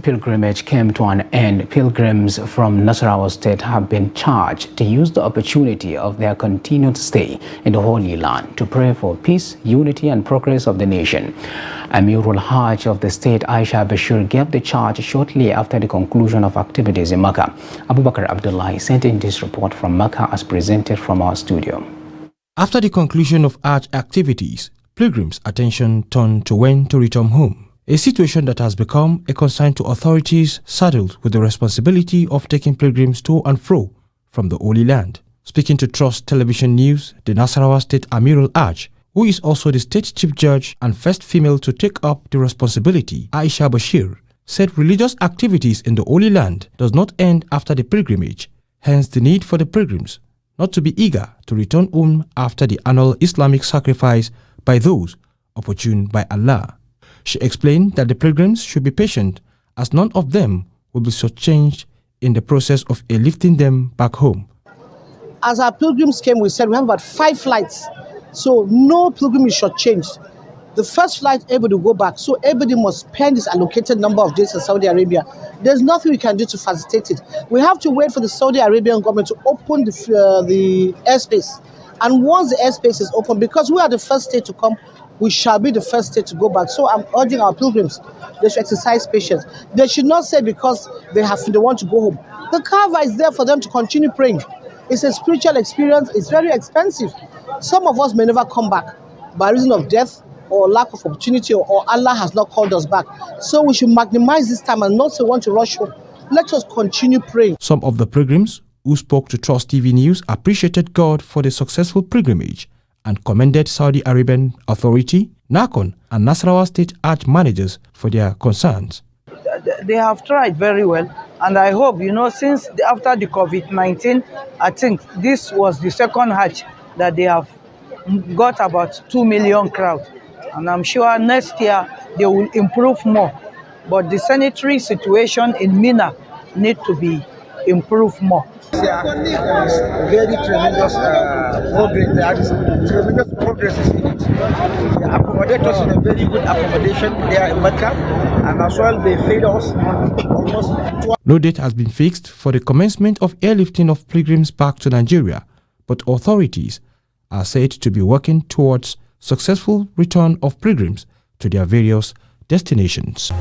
Pilgrimage came to an end. Pilgrims from Nasarawa state have been charged to use the opportunity of their continued stay in the Holy Land to pray for peace, unity and progress of the nation. Amirul HAJJ of the state, HAJJ, gave the charge shortly after the conclusion of activities in Makkah. Abubakar Abdullahi sent in this report from Makkah as presented from our studio. After the conclusion of HAJJ activities, pilgrims' attention turned to when to return home. A situation that has become a concern to authorities saddled with the responsibility of taking pilgrims to and fro from the Holy Land. Speaking to Trust Television News, the Nasarawa State Amirul HAJJ, who is also the state chief judge and first female to take up the responsibility, HAJJ, said religious activities in the Holy Land does not end after the pilgrimage, hence the need for the pilgrims not to be eager to return home after the annual Islamic sacrifice by those opportuned by Allah. She explained that the pilgrims should be patient as none of them will be shortchanged in the process of airlifting them back home. As our pilgrims came, we said we have about 5 flights, so no pilgrim is shortchanged. The first flight able to go back, so everybody must spend this allocated number of days in Saudi Arabia. There's nothing we can do to facilitate it. We have to wait for the Saudi Arabian government to open the airspace. And once the airspace is open, because we are the first state to come, we shall be the first state to go back. So I'm urging our pilgrims, they should exercise patience. They should not say because they want to go home. The Kaaba is there for them to continue praying. It's a spiritual experience. It's very expensive. Some of us may never come back by reason of death or lack of opportunity, or Allah has not called us back. So we should maximize this time and not say want to rush home. Let us continue praying. Some of the pilgrims who spoke to Trust TV News appreciated God for the successful pilgrimage and commended Saudi Arabian Authority, NACON, and Nasarawa State HAJJ managers for their concerns. They have tried very well, and I hope, since after the COVID-19, I think this was the second HAJJ that they have got about 2 million crowd. And I'm sure next year they will improve more. But the sanitary situation in Mina needs to be improved more. Very tremendous progress. There is tremendous progress in it. They accommodate us in a very good accommodation there in Mecca, and as well they fed us almost twice. No date has been fixed for the commencement of airlifting of pilgrims back to Nigeria, but authorities are said to be working towards successful return of pilgrims to their various destinations.